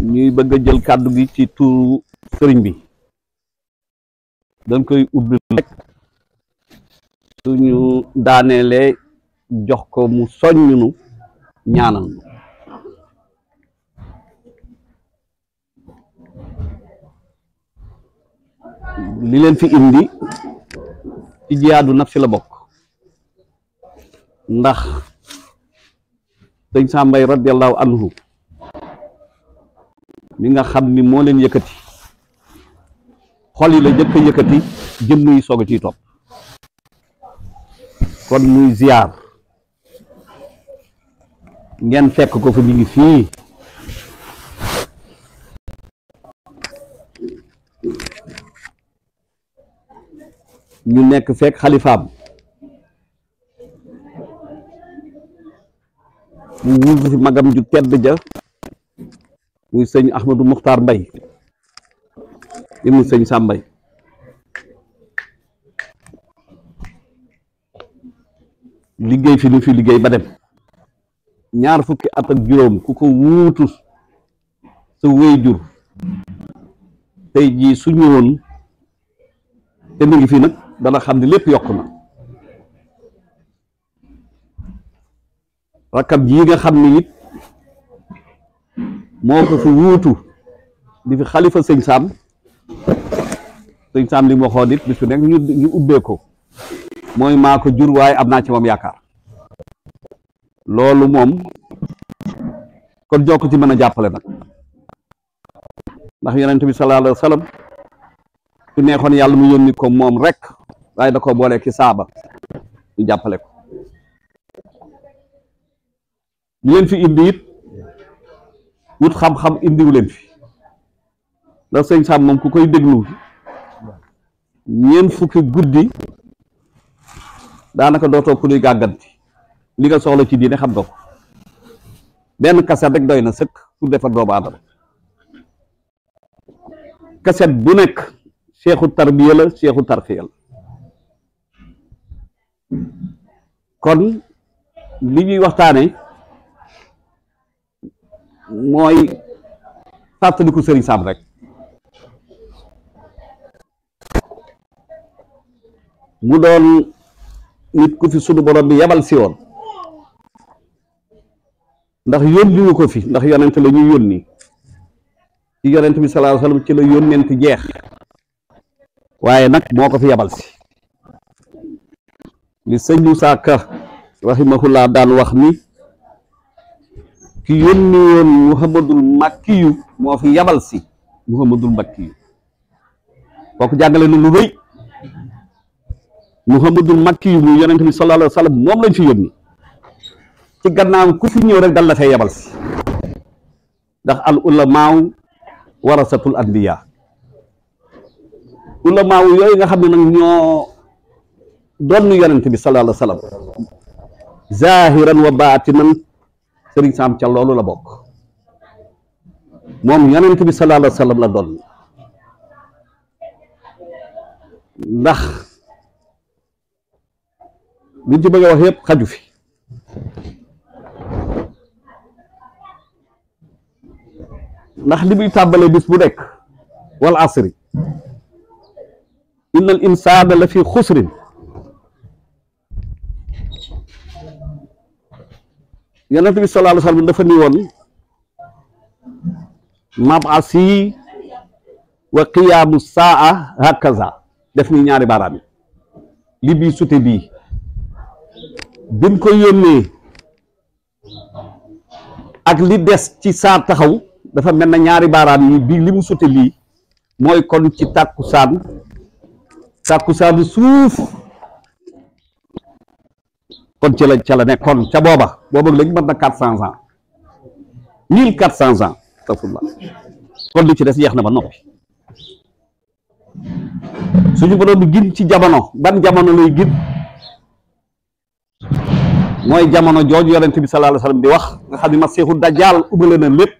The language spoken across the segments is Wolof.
ñuy bëgg a jël kàddu gi ci turu sëriñ bi dañ koy ubbi rek suñu daaneele jox ko mu soññunu ñaanal li leen fi indi ci jihaadu nafsi la bokk ndax sëñ Sambay radiyallahu anhu mi nga xam ni moo leen yëkkati xol yi la jëkk yëkkati jëmm yi soog a ciy topp kon muy ziar ngeen fekk ko fi mi ngi fii ñu nekk fekk xalifaam mu wuutu fi magam ju tedd ja muy sëñ Ahmadou Muxtaar Mbay ibnu sëñ Sàmbay liggéey fi nu fi liggéey ba dem ñaar fukki at ak juróom ku ko wuutu sa wéyjur tey jii su ñëwoon te mi ngi fi nag dana xam ne lépp yokk na rakkam ji nga xam ni it moo ko fi wuutu di fi xalifa sëñ Sam li mu waxoon it bis bu nekk ñu ubbee ko mooy maa ko jur waaye am naa ci moom yaakaar loolu moom kon jokk ci mën a jàppale nag ndax yonent bi sallallahu alayhi wa sallam su neexoon yàlla mu yónni ko moom rek waaye da ko boole ki saaba ñu jàppale ko ñu leen fi indi it wut xam-xam indiwu leen fi ndax sëñ Sam moom ku koy déglu ñeent fukki guddi daanaka dootoo ku luy gàgganti li nga soxla ci diine xam nga ko benn kaset rek doy na sëkk pour defar doomu aadama kaset bu nekk seexu tarbiya la seexu tarxiya la kon li ñuy waxtaane mooy fàttaliku sëriñ Sam rek mu doon nit ku fi sunu borom bi yebal si woon ndax yónni wu ko fi ndax yonent la ñuy yónni ci yonent bi sallallahu alayhi wasallam ci la yónnent jeex waaye nag moo ko fi yebal si li sëñ Moussa Ka rahimahullah daan wax ni ki yónni woon Muhammadul Makkiyu moo fi yebal si Muhammadul Makkiyu kooku jàngale na lu rëy Muhammadul Makkiyu mu yonent bi sallallahu alayhi wasallam moom lañ fi yónni ci gannaaw ku fi ñëw rek dal la fay yebal si ndax al ulamaaw warasatul anbiya ulamaaw yooyu nga xam ne nag ñoo doon yonent bi sallallahu alayhi wasallam zahiran wa baatinan sëriñ Sam ca loolu la bokk moom yonent bi sallallahu alayhi wasallam la doon ndax liñ ci bëgg a wax yëpp xaju fi ndax li muy tàmbalee bis bu nekk wal asri innal insaana la fi xusrin yonent bi sallallahu alayhi wasallam dafa ni woon mab'asi wa qiyaamu saa hakaza def ni ñaari baaraam yi li bii sute bii biñ ko yónnee ak li des ci saa taxaw dafa mel na ñaari baaraam yi bii li mu sute lii mooy kon ci tàkkusaanu suuf kon ca la nekk kon ca booba léegi mën na 400 ans 1400 ans astafurlah kon li ci des yeex na ba noppi suñu borom bi gin ci jamono ban jamono lay gin mooy jamono jooju yonent bi sallallahu alayhi wasallam di wax nga xam ne masiixu dajjaal ubbale na lépp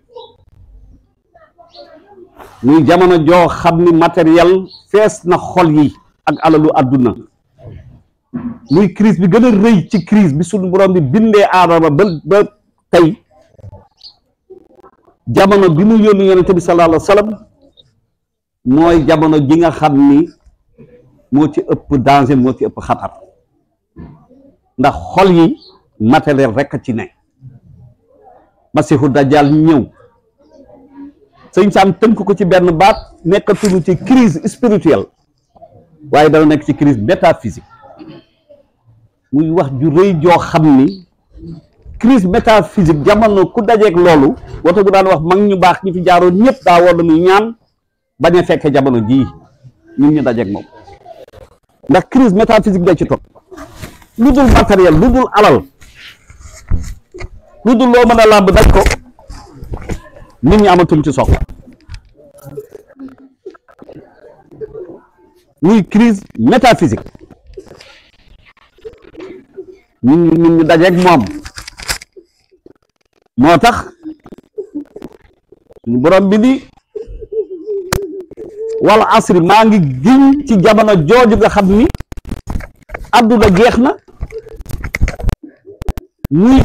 muy jamono joo xam ni matériel fees na xol yi ak alalu àdduna muy crise bi gën a rëy ci crise bi suñu borom bi bindee aadama ba tey jamono bi mu yónni yonente bi sallallahu alayhi wa sallam mooy jamono ji nga xam ni moo ci ëpp danger moo ci ëpp xatar ndax xol yi matériel rek a ci ne masiixu dajjal ñëw sëñ Sam tënk ko ci benn baat nekkatuñu ci crise spirituelle waaye dana nekk ci crise métaphysique muy wax ju rëy joo xam ni crise métaphysique jamono ku dajeeg loolu wata bu daan wax mag ñu baax ñi fi jaaroon ñëpp daa war nañu ñaan bañ a fekke jamono jii ñun ñu dajeeg moom ndax crise métaphysique day ci topp lu dul matériel lu dul alal lu dul loo mën a làmb daj ko nit ñi amatul ci soxla muy crise métaphysique ñun ñu dajeeg moom moo tax suñu borom bi ni wal asri maa ngi giñ ci jamono jooju nga xam ni àdduna jeex na muy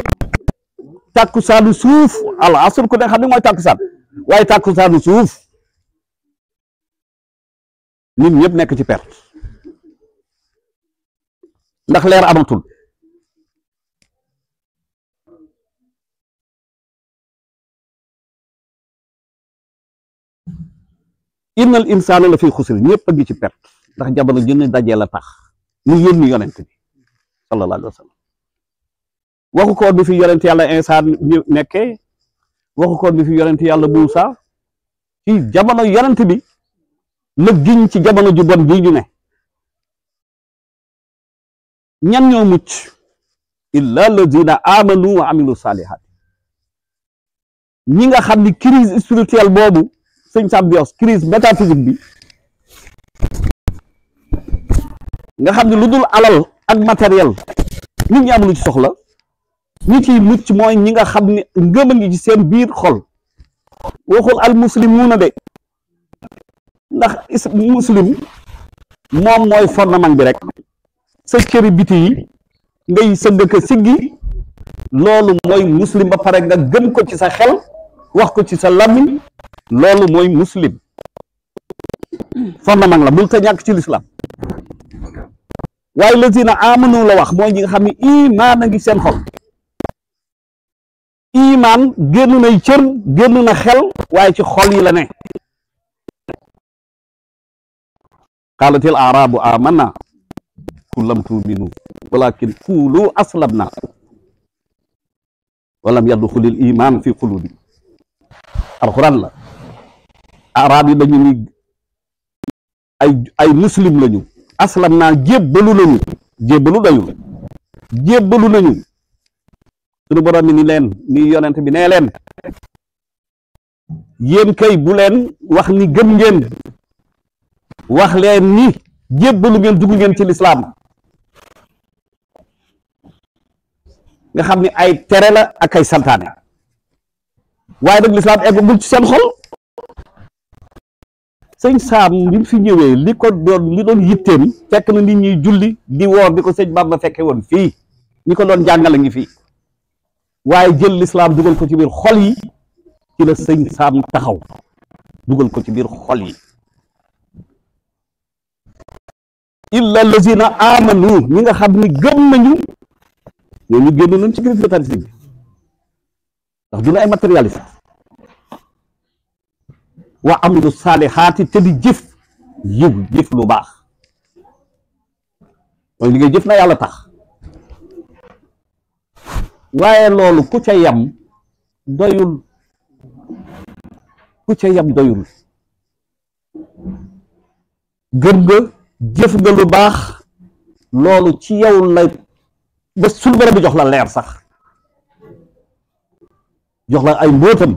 tàkkusaanu suuf al asr ku ne xam ni mooy tàkkusaan waaye tàkkusaanu suuf nit ñëpp nekk ci perte ndax leer amatul innal insaana la fi xusri ñëpp a ngi ci perte ndax jamono jënn dajee la tax mu yónni yonent bi sallallahu alayhi wa sallam waxu ko bi fi yonent yàlla Isaa nekkee waxu ko bi fi yonent yàlla Muusa ci jamono yonent bi la giñ ci jamono ju bon bii ñu ne ñan ñoo mucc illa alladina amanu wa amilu salihat ñi nga xam ni crise spirituelle boobu sëñ Sam Bios crise métaphysique bi nga xam ne lu dul alal ak matériel nit ñi amul ci soxla ñi ciy mucc mooy ñi nga xam ne ngëm a ngi ci seen biir xol waxul al muslimuuna de ndax muslim moom mooy fondement bi rek sa cëri biti yi ngay sëgg ko siggi loolu mooy muslim ba pare nga gëm ko ci sa xel wax ko ci sa làmmiñ loolu mooy muslim fondement la bul ta ñàkk ci lislaam waaye lazina amanu la wax mooy ñi nga xam ne imaan a ngi seen xol imaan génn nay cër génn na xel waaye ci xol yi la ne qaalatil aarabu amanna qul lam tu'minu walakin qulu aslamna walam yadxulil iman fi qulubi alquran la arab yi dañu ni ay muslim lañu aslam naa jébbalu nañu jébbalu nañu sunu borom mi ni leen ni yonent bi nee leen yéen kay bu leen wax ni gëm ngeen wax leen ni jébbalu ngeen dugg ngeen ci lislaam nga xam ni ay tere la ak ay santaane waaye nag lislaam eggagul ci seen xol sëñ Sam bi fi ñëwee li doon yitteem fekk na nit ñuy julli di woor di ko sëñ Bamba fekke woon fii ñi ko doon jàngale ngi fii waaye jël lislaam dugal ko ci biir xol yi ci la sëñ Sam taxaw dugal ko ci biir xol yi illa lazina amanu ñi nga xam ni gëm nañu ñooñu génn nañ ci crise métaphysique bi ndax duna ay matérialiste wa amilu saalihaati te di jëf jëf lu baax mooy li ngay jëf na yàlla tax waaye loolu ku ca yam doyul gëm nga jëf nga lu baax loolu ci yow la ba suñu borom bi jox la leer sax jox la ay mbóotam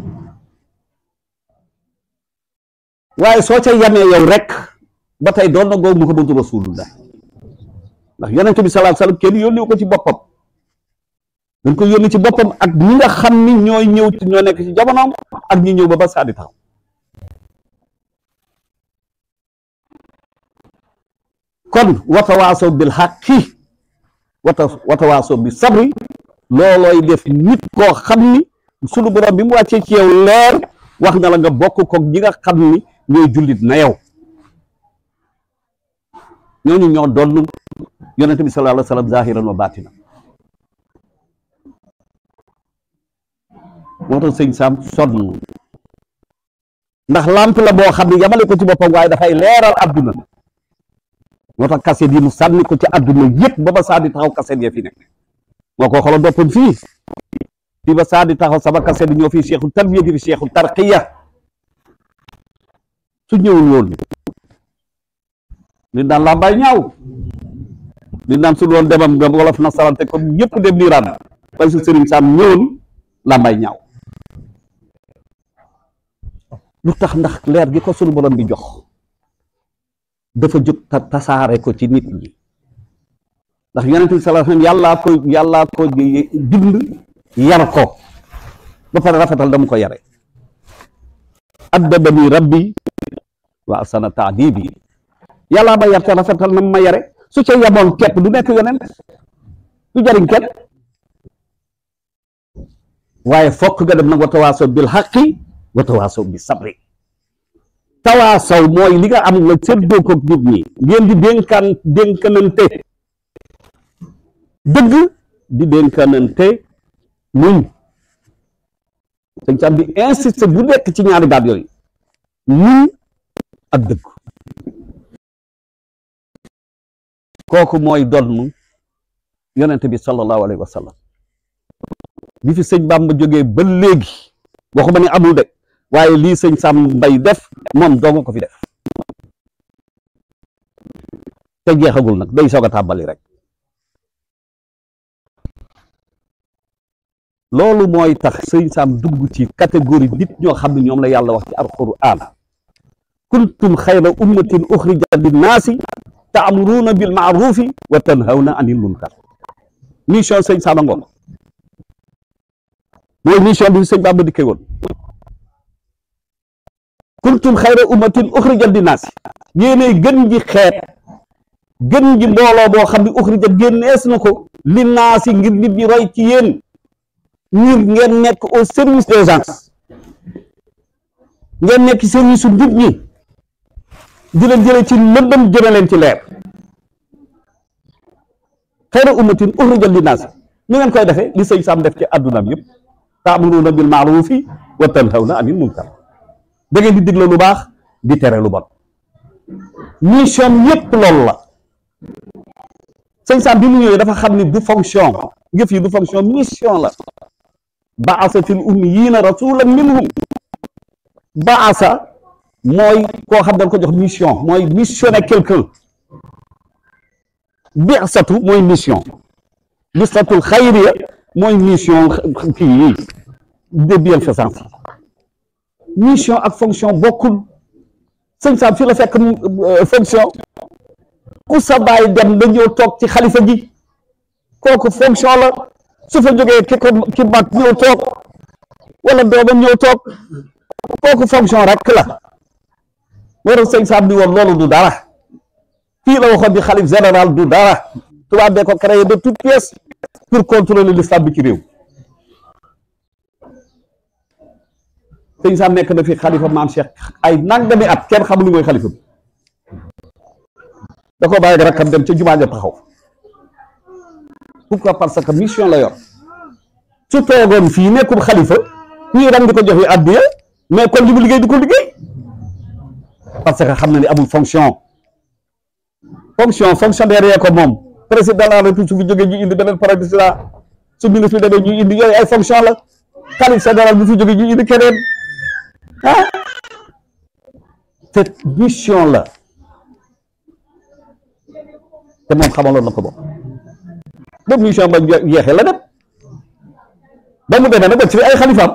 waaye soo ca yamee yow rek ba tey doon na googu Muhammadu Rasulullah ndax yonent bi sallallahu alayhi wasallam kenn yónni ko ci boppam dañ ko yónni ci boppam ak ñi nga xam ni ñooy ñëw ñoo nekk ci jamonoom ak ñi ñëw ba saadi taxaw kon watawaasaw bil haqqi watawaasaw bi sabri loolooy def nit koo xam ni sunu borom bi mu wàccee ci yow leer wax na la nga bokk ko ñi nga xam ni ñooy jullit na yow ñooñu ñoo doon yonente bi sallallahu alayhi wa sallam zahiran wa batina moo tax sëñ Sam sonn ndax lamp la boo xam ne yamale ko ci boppam waaye dafay leeral adduna moo tax kaset yi mu sànni ko ci adduna yëpp ba ba saa di taxaw kaset ya fi nekk moo ko xoolal boppam fii ba saa di taxaw sama kaset yi ñoo fi cheikhu tarbiya gi fi cheikhu tarqiya su ñëwul woon li daan làmbaay ñaaw li daan su doon demam nga wolof nasarante comme ñëpp dem niiraan bay su sëriñ Sam ñëwoon làmbaay ñaaw lu tax ndax leer gi ko sunu borom bi jox dafa jóg tasaare ko ci nit ñi ndax yonent bi sallallahu alayhi wasallam yàllaa ko bind yar ko ba pare rafetal dama ko yare addabani rabbi wa ahsana ta'dibi yàllaa ma yar te rafetal na ma yare su ca yamoon képp du nekk yonent du jariñ kenn waaye fokk nga dem nag wa tawaasaw bil haqqi wa tawaasaw bis sabri tawaasaw mooy li nga am nga séddoo ko nit ñi ngeen di dénkanante dëgg di dénkanante muñ sëñ Sam di insisté bu nekk ci ñaari baat yooyu muñ ak dëgg kooku mooy doon yonent bi sallallahu alayhi wa sallam bi fi sëñ Bamba jógee ba léegi waxuma ne amul de waaye lii sëñ Sam Mbaye def moom doonga ko fi def te jeexagul nag day soog a tàmbali rek loolu mooy tax sëñ Sam dugg ci catégorie nit ñoo xam ne ñoom la yàlla wax ci alquran kuntum xayra ummatin uxrijat linnaasi ta'muruuna bil ma'ruufi wa tanhawna anil munkar mission sëñ Sam ngoon mooy mission bi sëñ Bamba dikkee woon kuntum xayra ummatin uxrijat linnaasi yéenay gën ji xeet gën ji mbooloo boo xam ne uxrijat génnees na ko linnaasi ngir nit ñi roy ci yéen ngeen nekk au service des gens ngeen nekk service su nit ñi di leen jële ci lëndëm jëme leen ci leer xayra ummatin uxrijat linnaasi ñu ngeen koy defee li sëñ Sam def ci àddunaam yëpp ta'muruuna bil ma'ruufi wa tanhawna anil munkar da ngeen di digle lu baax di tere lu bon mission yëpp loolu la sëñ Sam bi mu ñëwee dafa xam ni du fonction yëf yi du fonction mission la ba'asa fil ummiyyiina rasuulan minhum ba'asa mooy koo xam dañ ko jox mission mooy missionner quelqu'un bi'satu mooy mission bi'satul xayriya mooy mission kii yi de bienfaisance mission ak fonction bokkul sëñ Sam fi la fekk fonction ku sa baay dem nga ñëw toog ci xalifa gi kooku fonction la su fa jógee ki mag ñëw toog wala doomam ñëw toog kooku fonction rek la waral sëñ Sam ni woon loolu du dara fii la waxoon di xalif général du dara tubaab bee ko créé de toutes pièces pour contrôler l'islam bi ci réew sëñ Sam nekk na fi xalifa maam Cheikh ay nangami at kenn xamul lu mooy xalifa bi da ko bàyyi rakkam dem ca jumaa ja taxaw pourquoi parce que mission la yor su toogoon fii nekkul xalifa ñii ram di ko joxe addiya mais kon li mu liggéey di ko liggéey parce que xam na ni amul fonctionnaire yee ko moom président de la République su fi jógee ñu indi beneen président su ministre bi demee ñu indi yooyu ay fonction la xalif général bu fi jógee ñu indi keneen ah cette mission la te moom xamaloon na ko bopp ba mission ba jeexee la dem ba mu demee nag wàcc fi ay xalifaam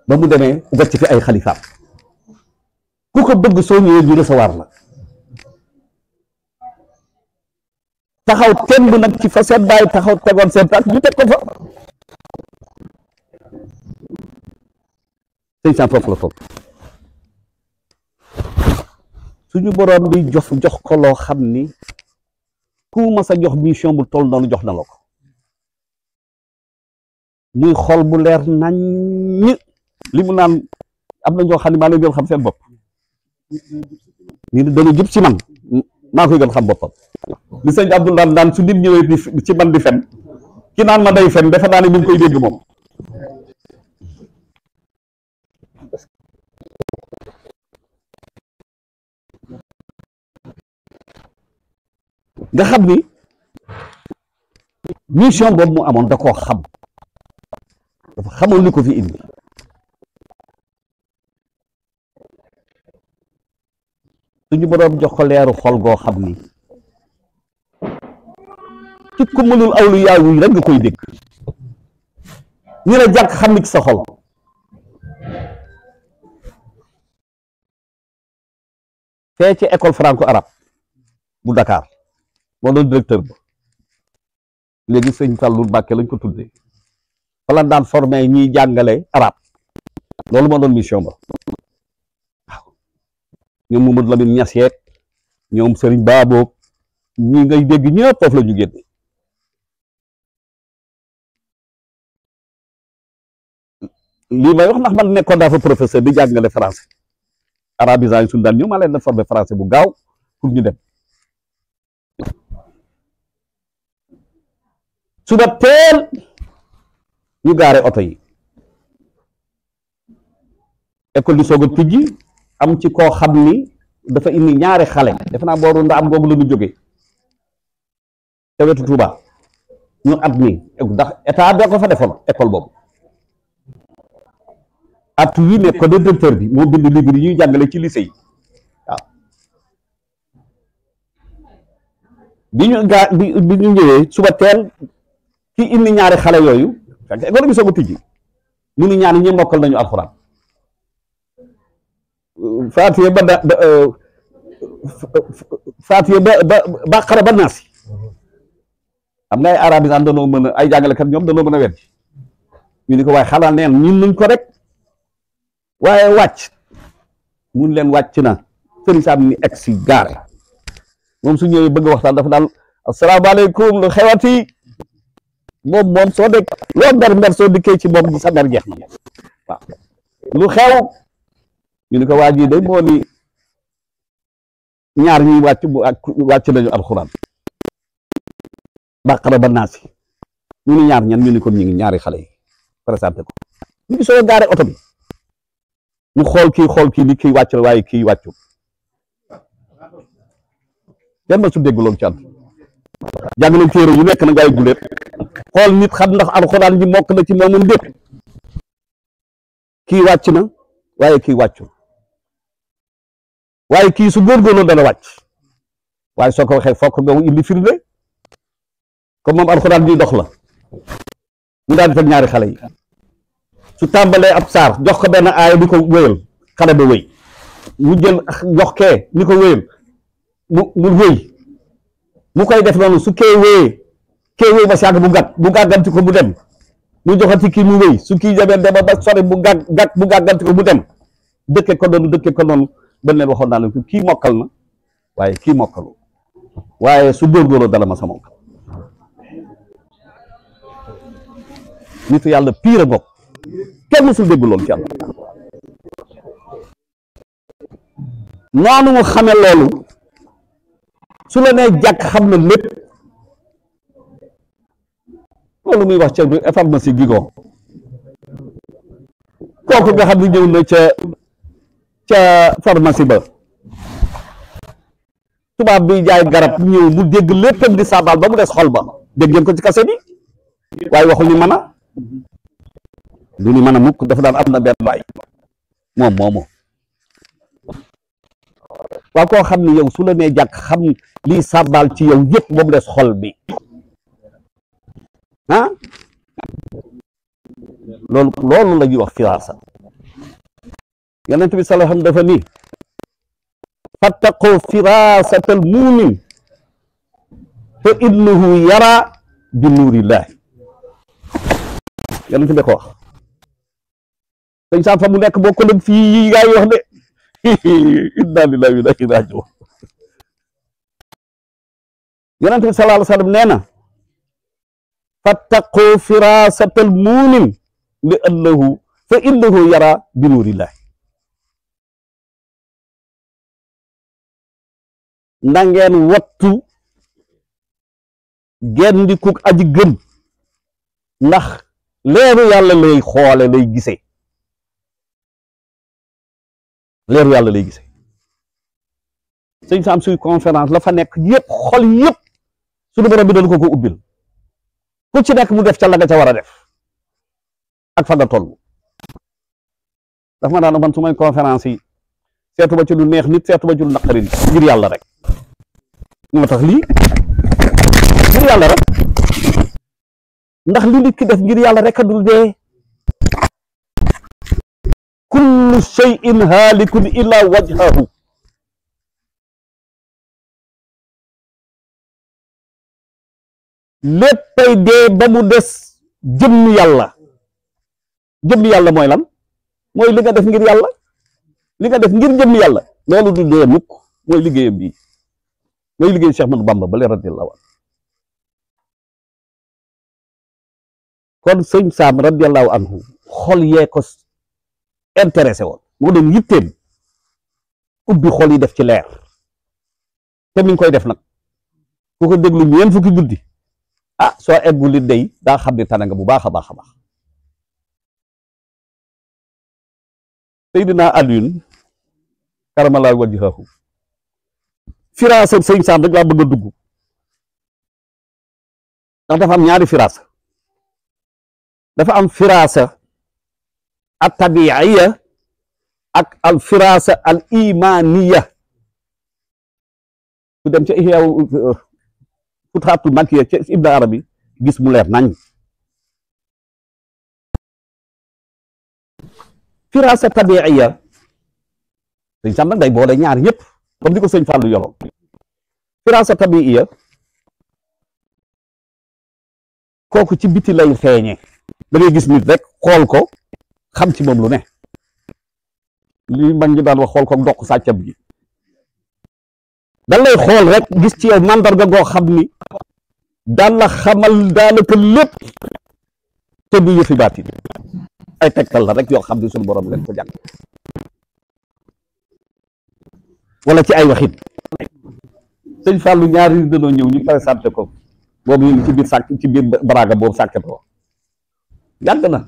ba mu demee wàcc fi ay xalifaam ku ko bëgg soo ñëwee ñu recevoir la taxaw temb nag ci fa seen baay taxaw tegoon seen tànk ñu teg ko fa sëñ Sam foofu la foofu suñu boroom bi jox ko loo xam ni ku mas a jox mission bu toll noonu jox na la ko muy xol bu leer nañ li mu naan am na ñoo xam ne maa leen gën xam seen bopp ni dañu jub ci man maa koy gën xam boppam li sëñ Abdoulaye daan su nit ñëwee di ci man di fen ki naan ma day fen defe naa ne mu ngi koy dégg moom nga xam ni mission boobu mu amoon da koo xam dafa xamoon li ko fi indi suñu boroom jox ko leeru xol goo xam ni ci ku mënul awlu yaayu rek nga koy dégg ñu ne jàkk xam ni ci sa xol fee ci école franco arabe bu Dakar moo doon directeur ba léegi sëñ Fallou Mbàkke lañ ko tuddee fa la daan formé ñiy jàngale arabe loolu moo doon mission ba waaw ñoom Mamadou Lamine Niass yeeg ñoom Serigne Baboog ñi ngay dégg ñëpp foofu la ñu génne lii may wax ndax man nekkoon daa fa professeur di jàngale français arabisant yi suñu daan ñëw maa leen na formé français bu gaaw pour ñu dem suba teel ñu gaare oto yi école di soog a tijji am ci koo xam ni dafa indi ñaari xale defe naa booru nda am googu la ñu jógee te wetu Touba ñu at mi ndax état bee ko fa defoon école boobu at wi nekk ko de directeur bi moo bind livre yi ñuy jàngale ci lycée yi waaw bi ñu ñëwee suba teel ki indi ñaari xale yooyu fekk école bi soog a tijji mu ni ñaari ñi mokkal nañu alxuraan Faatiha ba Baqara ba Naas am na ay arabisant danoo mën a ay jàngalekat ñoom danoo mën a weddi ñu ni ko waaye xalaat neen ñun nuñ ko rek waaye wàcc mun leen wàcc na sëriñ Saam ni egg si gaare moom su ñëwee bëgg waxtaan dafa daal asalaamaaleykum lu xewati moom soo dégg loo mer soo dikkee ci moom sa mer jeex na waaw lu xew ñu ni ko waa ji de moo ni ñaar ñuy wàcc nañu alxuraan Baqara ba Naas ñu ni ñaar ñan ñu ni ko ñu ngi ñaari xale yi présenté ko ñu ngi soo gaare oto bi mu xool kii ni kii wàcc la waaye kii wàccu kenn ma su dégg loolu ci ànd jàng nañ téere yu nekk na ngay guleet xool nit xam ndax alxuraan ji mokk na ci moomum dépp kii wàcc na waaye kii wàccu waaye kii su góorgóorloo dana wàcc waaye soo ko waxee fokk nga indi firnde comme moom alxuraan ji dox la mu daal di teg ñaari xale yi su tàmbalee ab saar jox ko benn aaya di ko wéyal xale ba wéy mu jël jox kee ni ko wéyal mu wéy mu koy def noonu su kee wéy ba sàgg bu gàgganti ko mu dem mu joxati kii mu wéy su kii demee dema ba sori bu gàgganti ko mu dem dëkke ko noonu ba leen waxoon naa leen kii mokkal na waaye kii mokkalu waaye su góorgóorloo dala ma sa mokkal nitu yàlla piir a bokk kenn mësul dégg loolu ci yàlla noonu mu xame loolu su la nee jàkk xam na lépp loolu muy wax ca pharmacie Guigon kooku nga xam ne ñëw na ca pharmacie ba tubaab bi jaay garab ñëw mu dégg léppam di saabal ba mu des xol ba dégg ngeen ko ci kase bi waaye waxul ni mën a du ni mën a mukk dafa daan am na benn waay moom moomu waaw koo xam ne yow su la nee jàkk xam lii saabal ci yow yëpp ba mu des xol bi ah loolu la ñuy wax firaasa yonent bi sallallahu alayhi wa sallam dafa ni fattaqu firaasatal muumin fa innahu yara bi nuurillahi yonent bi ko wax sëñ Saam fa mu nekk boo ko dem fii yi ngay wax de inna lillahi wa inna ilayhi raaji'uun yonent bi sallallahu alayhi wa sallam nee na fattaqu firasatal muumin li annahu fa innahu yara bi nuurillahi na ngeen wattu gendikuk aji gëm ndax leeru yàlla lay xoole lay gisee leeru yàlla lay gisee sëñ Sam suy conférence la fa nekk yëpp xol yëpp suñu borom bi dañ ko ubbil ku ci nekk mu def ca la nga ca war a def ak fa nga toll daf ma daan man su may conférence yi seetuma ci lu neex nit seetuma ci lu naqari nit ngir yàlla rek moo tax lii ngir yàlla rek ndax li nit ki def ngir yàlla rek a dul dee kullu shay'in haalikun illa wajhahu léppay dee ba mu des jëmmi yàlla mooy lan mooy li nga def ngir yàlla li nga def ngir jëmmi yàlla loolu du dee mukk mooy liggéeyam bii mooy liggéey Cheikh Ahmadou Bamba ba radiyallahu anhu kon sëñ Sam radiyallahu anhu xol yee ko intéressé woon moo doon yitteem ubbi xol yi def ci leer te mi ngi koy def nag ku ko déglu ñeent fukki guddi soo eggul li day daa xam ne tane nga bu baax a baax a baax Seydina Alioune karamallahu wajhahu firaasa sëñ Sam rek laa bëgg a dugg ndax dafa am ñaari firaasa dafa am firaasa at tabiiya ak al firaasa al imaniya ku dem ca ihya Futuhatul Makkiya ca Ibn Arabi gis mu leer nañ firaasa tabiiya sëñ Sam nag day boole ñaar yëpp comme di ko sëñ Fallou yoroon firaasa tabiiya kooku ci biti lay feeñe da ngay gis nit rek xool ko xam ci moom lu ne li mag ñi daan wax xool ko ndox sàccam ji dan lay xool rek gis ci yow mandarga goo xam ni daan la xamal daanaka lépp te du yëfi baati ay tegtal la rek yoo xam ne suñu borom leen ko jàng wala ci ay waxit sëñ Fallou ñaari nit dañoo ñëw ñu présenté ko boobu ñu ngi ci biir sàkk ci biir baraga boobu sàkketoo yàgg na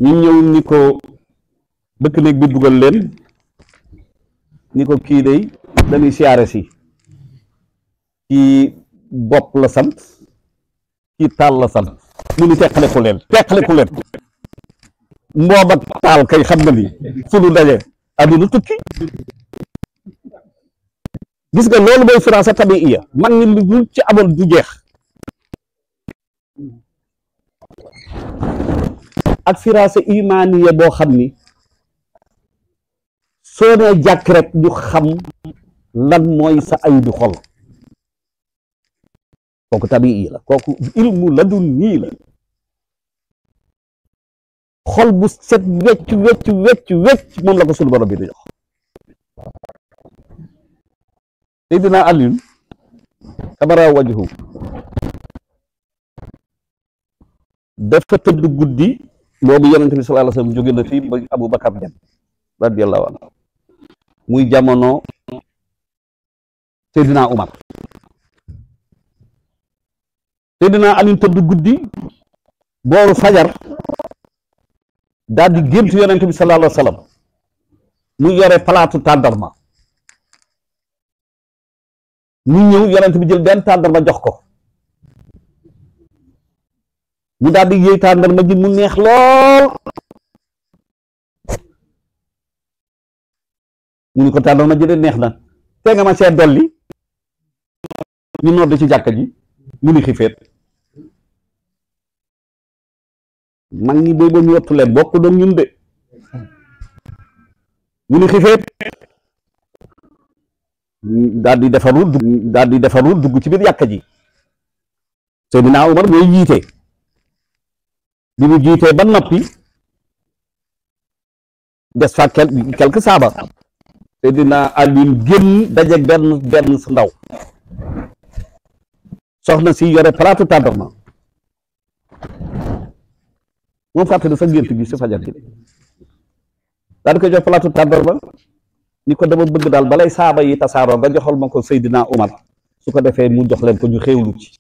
ñu ñëw ni ko bëkk néeg bi dugal leen ni ko kii day dañuy siyaare si kii bopp la sant kii taal la sant mu ni teqale ku leen mboob ak taal kay xam nga ni fu nu daje àdduna tukki gis nga loolu mooy firaasa tabiiya mag ñi lu ci amoon du jeex ak firaasa imaaniya boo xam ni soo nee jàkk rek ñu xam lan mooy sa ayu xol kooku tabiiya la kooku ilmu ladunni la xol bu set wecc moom la ko sunu borom bi di jox Seydina Alioune kamara wajhu dafa tëdd guddi boobu yonent bi sallallahu alayhi wasallam jóge na fii ba Aboubacar dem radiyallahu anhu muy jamono Seydina Umar Seydina Alioune tëdd guddi booru fajar daal di gént yonent bi sallallahu alayhi wasallam mu yore palaatu tàndarma mu ñëw yonent bi jël benn tàndarma jox ko mu daal di yëy tàndarma ji mu neex lool mu ni ko tàndarma ji de neex na te nga ma seet dolli ñu nodd ci jàkka ji mu ni xifeet mag ñi booy ba ñu wattu leen bokk doon ñun de mu ni xifeet daal di defaru dugg ci biir yàkka ji Seydina Umar mooy jiite bi mu jiitee ba noppi des fa quelque saaba Seydina Alioune génn daje benn su ndaw soxna si yore palaatu tàndarma moom fàttali sa gént gi si fajar gi daal di ko jox palaatu tàndarma ni ko dama bëgg daal balay saaba yi tasaaroo nga joxal ma ko Seydina Umar su ko defee mu jox leen ko ñu xéewlu ci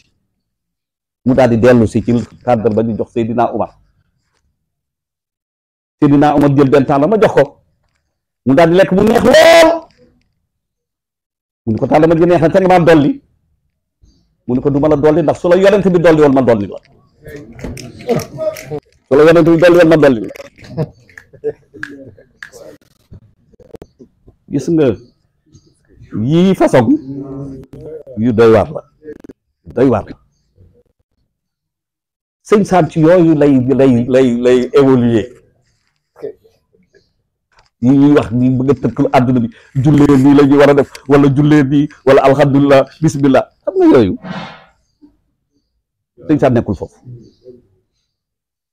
mu daal di dellu si ci tàndarma ñu jox Seydina Umar jël benn tàndarma jox ko mu daal di lekk mu neex lool mu ni ko tàndarma ji neex na te nga ma dolli mu ni ko du ma la dolli ndax su la yonent bi dolli woon ma dolli la su la yonent bi dolli woon ma dolli la gis nga yii façon yu doy waar la sëñ Saam ci yooyu lay évoluer yi ñuy wax ni bëgg a tëkkul àdduna bi jullee nii la ñuy war a def wala jullee nii wala alhamdulilah bismillah xam nga yooyu sëñ Saam nekkul foofu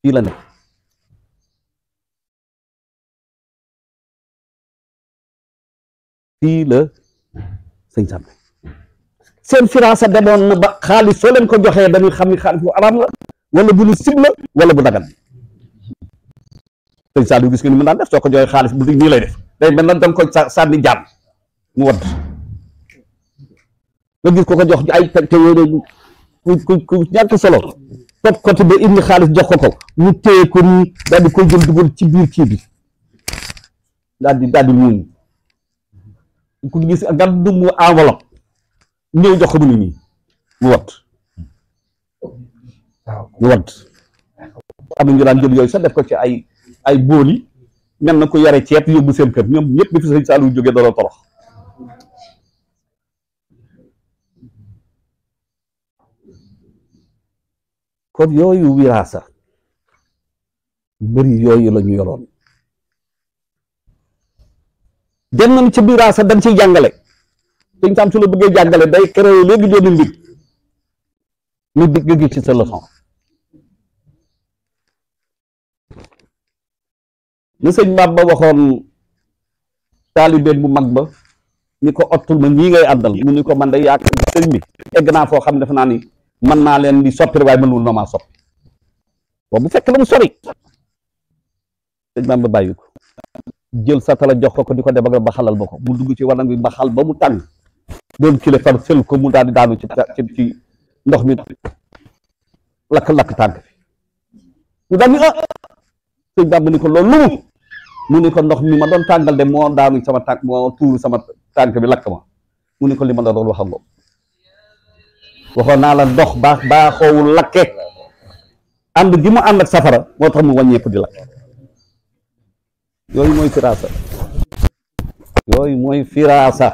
fii la nekk fii la sëñ Saam seen firaasa demoon na ba xaalis soo leen ko joxee dañuy xam ni xaalis bu araam la wala bu lu sib la wala bu dagan sëñ Saam yu gis nga ni mu daan def soo ko joxee xaalis bu nii lay def day mel na danga ko sànni jaan mu wadd nga gis ko ko jox ay te ku ñàkk solo topp côté ba indi xaalis jox ko mu téye ko nii daal di koy jël dugal ci biir kii bi daal di muum ku gis ak gan du mu enveloppe ñëw jox ko mu ni nii mu wadd am na ñu daan jël yooyu sax def ko ci ay bool yi mel na ko yare ceeb yóbbu seen kër ñoom ñëpp bi fi sëñ Saliou jógee dara torox kon yooyu wiraasa bëri yooyu la ñu yoroon dem nañ ci wiraasa dañ ciy jàngale sëñ Saam su la bëggee jàngale day créé léegi dooni mbir ñu digg gi ci sa leçon ni sëñ Bab ba waxoon taalibeen bu mag ba ni ko ottul ma ñii ngay àndal mu ni ko man day yaakaar sëñ bi egg naa foo xam ne defe naa ni mën naa leen di soppi waaye mënul na maa soppi boobu bu fekk la mu sori sëñ Bab ba bàyyi ko jël satala jox ko di ko def ba xalal ba ko mu dugg ci wanag bi ba xal ba mu tàng doon kile far sël ko mu daal di daanu ci ndox mi lakk tànk bi mu daal ni sëñ Bab ni ko loolu lu mu ni ko ndox mi ma doon tàngal de moo daanu sama tànk moo tuuru sama tànk bi lakk ma mu ni ko li ma la doon wax ak waxoon naa la ndox baaxoowul lakke ànd gi mu ànd ak safara moo tax mu wàññeeku di lakk yooyu mooy firaasa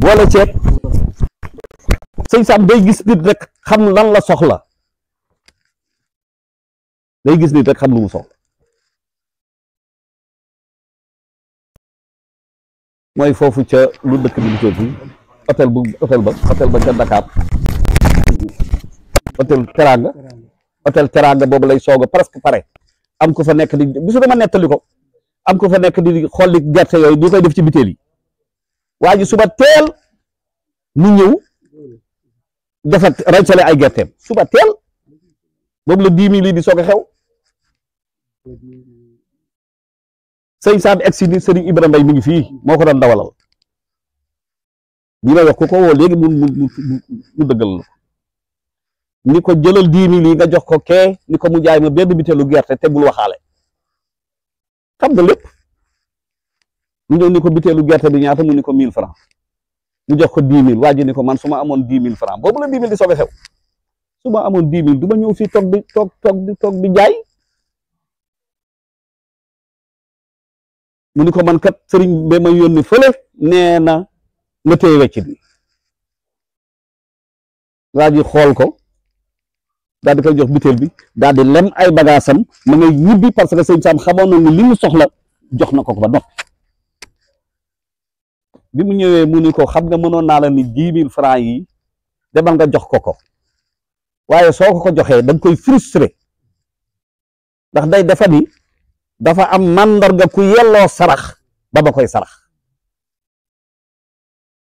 boole ceeb sëñ Saam day gis nit rek xam lan la soxla day gis nit rek xam lu mu soxla mooy foofu ca lu dëkk bi di tuuti hôtel ba ca Dakar hôtel Teranga boobu lay soog a presque pare am ko fa nekk di bisu dama nettali ko am ko fa nekk di xolli gerte yooyu di koy def ci bitéel yi waa ji suba teel mu ñëw dafa rancale ay gerteem suba teel boobu la 10 000 yi di soog a xew sëñ Saam egsi ni sëriñ Ibra Mbay mi ngi fii moo ko doon dawalal bi may wax ku ko woo léegi mu dëggal la ni ko jëlal 10 000 yi nga jox ko kee ni ko mu jaay ma benn bitéelu gerte te bul waxaale xam nga lépp mu ñëw ni ko bitéelu gerte bi ñaata mu ni ko 1000 francs mu jox ko 10 000 waa ji ni ko man su ma amoon 10 000 francs boobu la 10 000 di soog a xew su ma amoon 10 000 du ma ñëw fii toog di jaay mu ni ko man kat sëriñ ba ma yónni fële nee na nga téye weccit bi waa ji xool ko daal di koy jox bitéel bi daal di lem ay bagaasam ma ngay ñibbi parce que sëñ Saam xamoon na ni li mu soxla jox na ko ba noppi bi mu ñëwee mu ni ko xam nga mënoon naa la ni 10 000 francs yi demal nga jox ko waaye soo ko joxee da nga koy frustré ndax day defa ni dafa am màndarga ku yelloo sarax ba koy sarax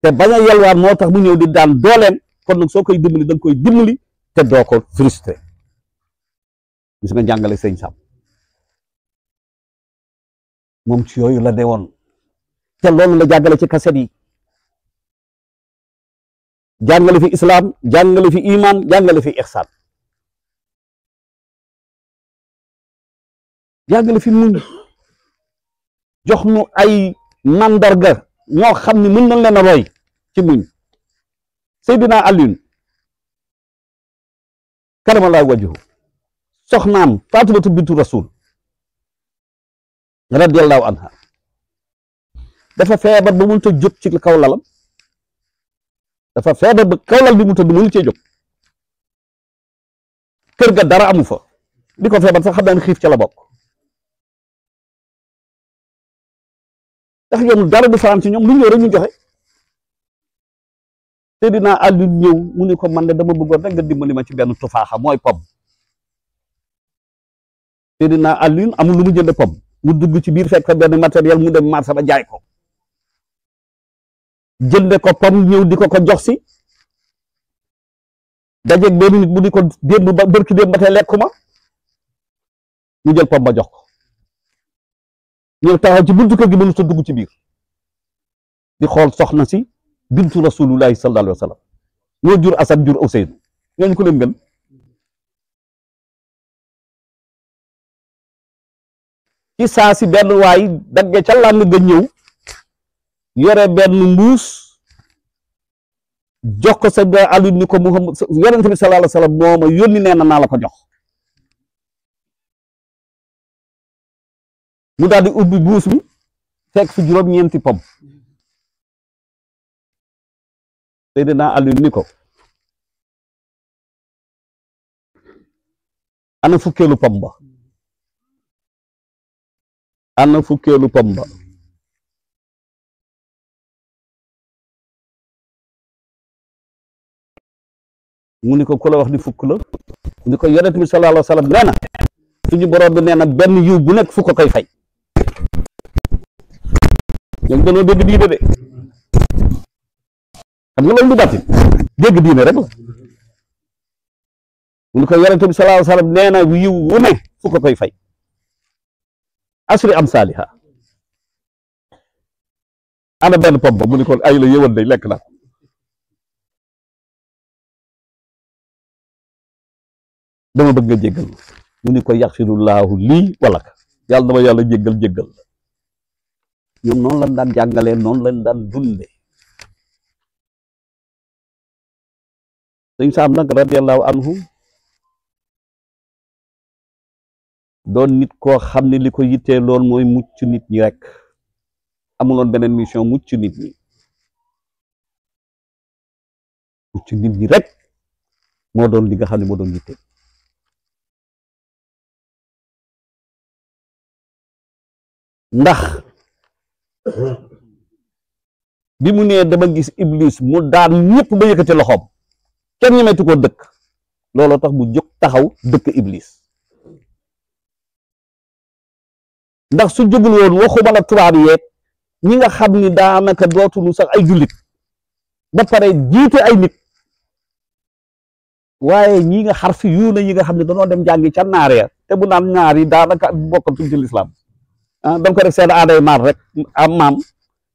te bañ a yelwaan moo tax mu ñëw di daan dooleem kon nag soo koy dimbali da nga koy dimbali te doo ko frustré gis nga jàngale sëñ Sam moom ci yooyu la deewoon te loolu la jàngale ci kaset yi jàngale fi islam jàngale fi iman jàngale fi ihsan jàngale fi muñ jox nu ay mandarga ñoo xam ne mën nañ leen a roy ci muñ Seydina Alioune karamallahu wajhu soxnaam Faatimatu bintu Rasul radiyallahu anha dafa feebar ba mënut a jóg ci kaw lalam dafa feebar ba kaw lal bi mu tëdd mënu cee jóg kër ga dara amu fa di ko feebar sax xam naa ne xiif ca la bokk ndax yoon dara du faram ci ñoom lu ñëw rek ñu joxe Seydina Alioune ñëw mu ni ko man de dama bëggoon rek nga dimbali ma ci benn tufaaxa mooy pom Seydina Alioune amul lu mu jënd pom mu dugg ci biir fekk benn matériel mu dem marché ba jaay ko jënde ko pom ñëw di ko jox si dajeeg benn nit mu di ko démb ba bërki démb ba tey lekkuma ñu jël pom ba jox ko ñëw taxaw ci buntu kër gi mënu sa dugg ci biir di xool soxna si bintu rasulullahi sallallahu alayhi wa sallam ñoo jur Asan jur Useynu ñooñu ko leen gën ci saa si benn waay dagge ca làng ga ñëw yore benn mbuus jox ko sa Alioune ni ko Muhammad yonent bi sallallahu alayhi wa sallam moo ma yónni nee na naa la ko jox mu daal di ubbi mbuus mi fekk fi juróom-ñeenti pom Seydina Alioune ni ko ana fukkeelu pom ba ana fukkeelu pom ba mu ni ko ku la wax ni fukk la mu ni ko yonent bi sallallahu alayhi wa sallam nee na suñu borom bi nee na benn yiw bu nekk fukk koy fay ñoom dañoo dégg diine de xam nga loolu du bàtti dégg diine rek la mu ni ko yonent bi sallallahu alayhi wa sallam nee na yiw wu ne fukk koy fay asri am saaliha ana benn pom ba mu ni ko ay la yëwan day lekk naa dama bëgg nga jéggal mu ni ko yaxfirullaahu lii wala ka yàlla dama yàlla jéggal la ñoom noonu lañ daan jàngalee noonu lañ daan dunde sëñ Saam nag radiyallahu anhu doon nit koo xam ne li ko yittee lool mooy mucc nit ñi rek amuloon beneen mission mucc nit ñi rek moo doon li nga xam ne moo doon yittee ndax bi mu nee dama gis iblis mu daan ñëpp ba yëkkati loxoom kenn ñemetu ko dëkk looloo tax mu jóg taxaw dëkk iblis ndax su jógul woon waxuma la tubaab yeeg ñi nga xam ni daanaka dootuñu sax ay jullit ba pare jiite ay nit waaye ñi nga xarfi yuuna yi nga xam ne dañoo dem jàngi ca naar ya te bu naan naar yi daanaka bokkatuñ ci lislaam danga ko def seen aaday maar rek am maam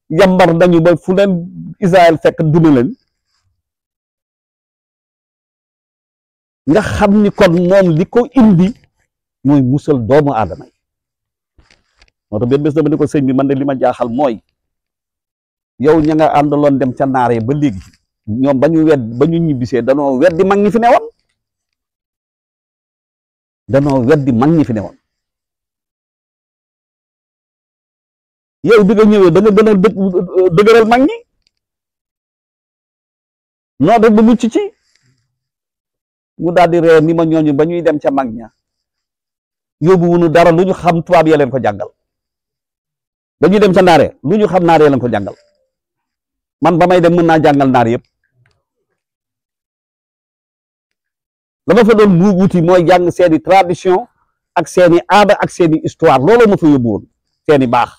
yambar nañu ba fu leen Israël fekk duma leen nga xam ni kon moom li ko indi mooy musal doomu aadama yi moo tax benn bés dama ne ko sëñ bi man de li ma jaaxal mooy yow ña nga àndaloon dem ca naar ya ba léegi ñoom ba ñu ñibbisee danoo weddi mag ñi fi newoon yow bi nga ñëwee da nga gën a dëgëral mag ñi noo def ba mucc ci mu daal di ree ni ma ñooñu ba ñuy dem ca mag ña yóbbu wunu dara lu ñu xam tubaab ya leen ko jàngal ba ñuy dem ca naare lu ñu xam naar ya leen ko jàngal man ba may dem mën naa jàngal naar yëpp la ma fa doon mu wuti mooy jàng seeni tradition ak seeni aada ak seeni histoire loolu ma fa yóbbu woon seeni baax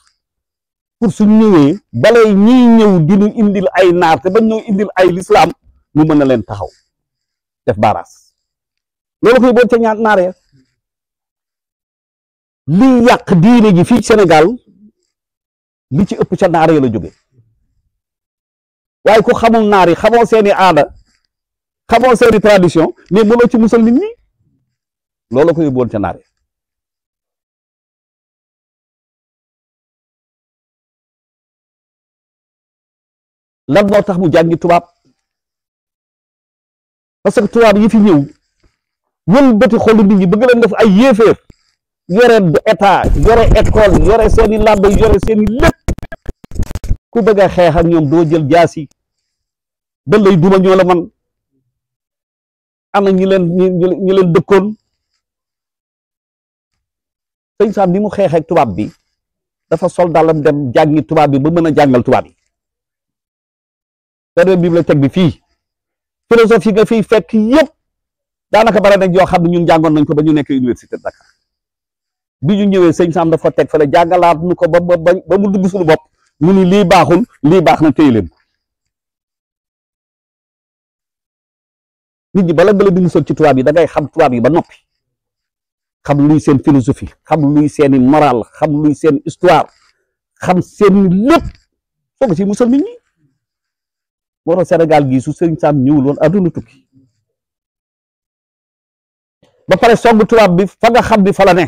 pour suñ ñëwee balay ñiy ñëw di ñu indil ay naar te bañ ñoo indil ay lislaam ñu mën na leen taxaw def baaraas loolu ko yóbboon ca ñaar naar ya li yàq diine ji fii Sénégal li ci ëpp ca naar ya la jóge waaye ku xamul naar yi xamoo seeni aada xamoo seeni tradition mais mënoo ci musal nit ñi loolu ko yóbboon ca naar ya lan moo tax mu jàngi tubaab parce que tubaab yi fi ñëw wëlbati xolu nit ñi bëgg leen def ay yéeféer yore état yore école yore seeni làbbe yore seeni lépp ku bëgg a xeex ak ñoom doo jël jaasi ba lay duma ñoo la man ana ñi leen dëkkoon sëñ Sam bi mu xeex ak tubaab bi dafa sol dàllam dem jàngi tubaab bi ba mën a jàngal tubaab yi beneen bibliothèque bi fii philosophie nga fiy fekk yëpp daanaka bare nañ yoo xam ne ñun jàngoon nañ ko ba ñu nekk université de Dakar bi ñu ñëwee sëñ Sam dafa teg fële jàngalaat nu ko ba mu dugg suñu bopp mu ni lii baaxul lii baax na téye leen nit ñi bala nga leen di musal ci tubaab yi da ngay xam tubaab yi ba noppi xam luy seen philosophie xam luy seeni moral xam luy seen histoire xam seen lépp soo ko ci musal nit ñi moo tax Sénégal gii su sëñ Sam ñëwul woon adduna tukki ba pare song tubaab bi fa nga xam ni fa la ne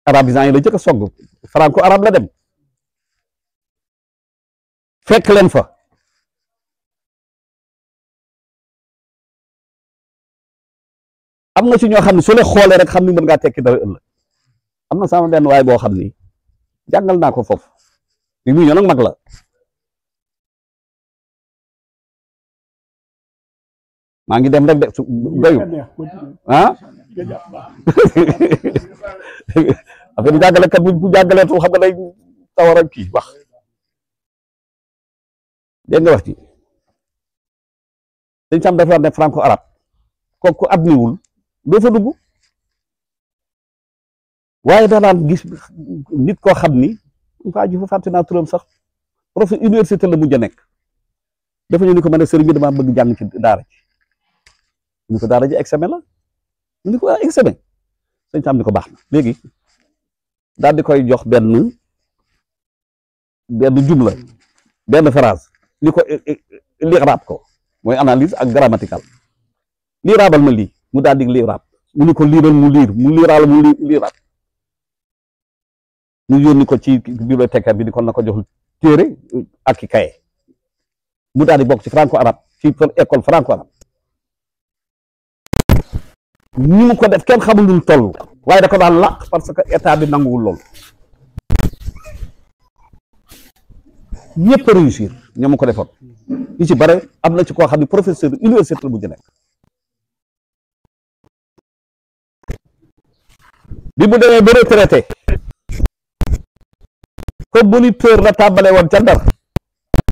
arabisant yi la jëkk a song franco arabe la dem fekk leen fa am na ci ñoo xam ne su la xoolee rek xam ni mën ngaa tekki dara ëllëg am na sama benn waay boo xam ni jàngal naa ko foofu bi muy ñëw nag mag la maa ngi dem rek de su doyu ah affaire bi jàngalekat bu jàngaleetu xam nga day tawar ak kii wax dégg nga wax ci sëñ Sam dafa ne franco arabe kooku ab niwul doo fa dugg waaye danaan gis nit koo xam ni faa ji fa fàtte naa turam sax prof université la mujj a nekk dafa ñu ni ko ma ne sëriñ bi dama bëgg jàng ci daara ji ñu ko daara ji examen la ñu ni ko examen sëñ Sam ni ko baax na léegi daal di koy jox benn jumla benn phrase ni ko liiraab ko mooy analyse ak grammatical liiraabal ma lii mu daal di liiraab mu ni ko liiral mu liir mu liiraal mu liiraab ñu yónni ko ci bibliothèque bi di ko na ko jox téere ak i kaye mu daal di bokk ci franco arabe ci école franco arabe ñi mu ko def kenn xamul lu toll waaye da ko daan làq parce que état bi nanguwul lool ñëpp a réussir ñoo mu ko defoon ñu ci bare am na ci koo xam ne professeur université bu nekk bi mu demee ba retraité comme moniteur la tàmbale woon ca Ndar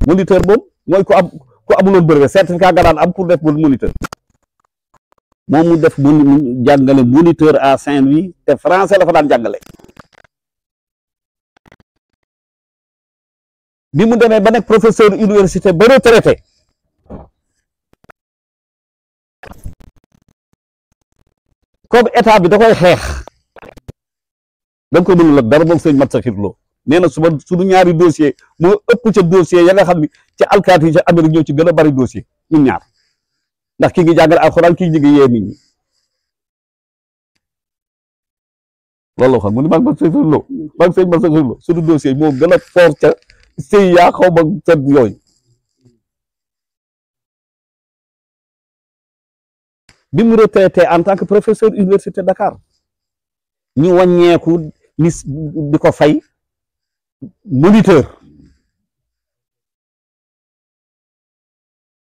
moniteur boobu mooy ku amuloon brevet certificat nga daan am pour def moniteur moom mu def mu jàngale moniteur à Saint-Louis te français la fa daan jàngale bi mu demee ba nekk professeur université ba retraité comme état bi da koy xeex da nga ko mënul ak dara moom sëñ mat sa xirloo nee na suñu ñaari dossier moo ëpp ca dossier ya nga xam ni ca alkaati yi ca Amérique ñoo ci gën a bari dossier ñun ñaar ndax ki ngi jàngale alxuraan kii ngi yee nit ñi loolu xam nga ni maa ngi sëñ mat sa xirloo suñu dossier moo gën a fort ca sëy yaa xaw ma fet yooyu bi mu retraité en tant que professeur université Dakar ñu wàññeeku ni di ko fay moniteur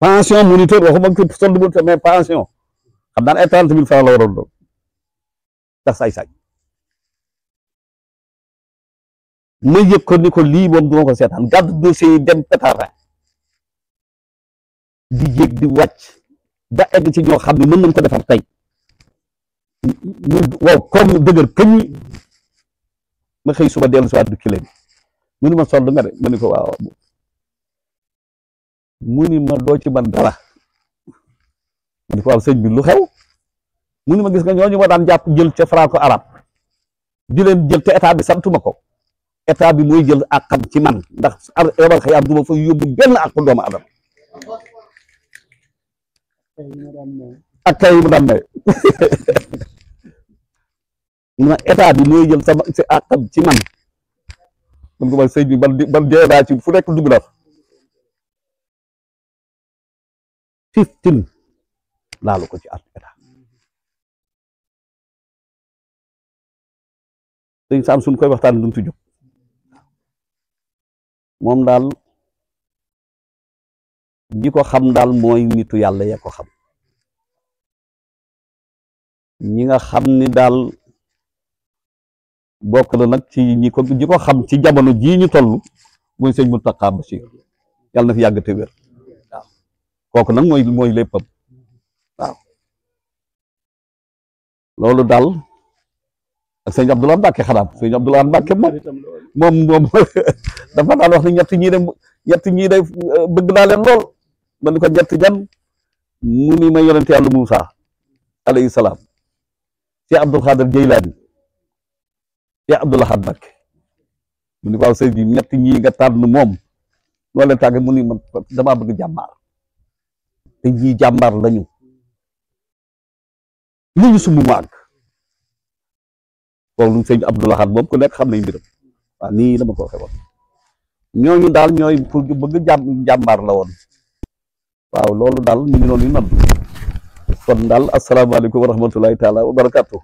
pension moniteur waxuma ko solde moniteur mais pension xam daan ay 30 000 francs la waroon doon tax saay-saay ma yëg ko ni ko lii moom duma ko seetaan gàddu dossier yi dem pétardin di yéeg di wàcc ba egg ci ñoo xam ne mën nañ ko defar tey waaw comme dëgër këñ ma xëy suba dellu si waat du kileen mu ni ma sold nga de ma ni ko waaw mu ni ma doo ci man dara ma ni ko waaw sëñ bi lu xew mu ni ma gis nga ñooñu ma daan jàpp jël ca franco arabe di leen jël te état bi santuma ko état bi mooy jël àqam ci man ndax yobal xëy am du ma fa yóbbu benn àq doomu adam ak kay mu daan may mu ne état bi mooy jël sama si àqam ci man ko ma sëñ bi ban dee daa ci fu nekk dugg na fa 15 laalu ko ci at état sëñ Sam suñ koy waxtaan duñ fi jóg moom daal ñi ko xam daal mooy nitu yàlla ya ko xam ñi nga xam ni daal bokk na nag ci ñi ko xam ci jamono jii ñu toll mooy sëñ Mountakha Bachir yàlla na fi yàgg te wér waaw kooku nag mooy léppam waaw loolu daal ak sëñ Abdoulaye Mbacke xanaa sëñ Abdoulaye Mbacke moom dafa daan wax ni ñett ñii de bëgg naa leen lool ma ni ko ñett jan mu ni ma yonente yàlla Moussa alayhi salaam ci Abdul Xaadir Jeylaani ci Abdoul Ahad Mbacke mu ni ko waaw sëñ bi ñett ñii nga tànn moom loo leen tàgge mu ni man damaa bëgg jàmbaar te ñii jàmbaar lañu lu ñu sumb mu àgg kooku sëñ Abdoul Ahad moom ku nekk xam nañ mbiram waaw nii dama ko waxee woon ñooñu daal ñooy pour bëgg jàmbaar la woon waaw loolu daal ñu ngi noonu yu nandu kon daal asalaamaaleykum wa rahmatullahi taala wa barakatuh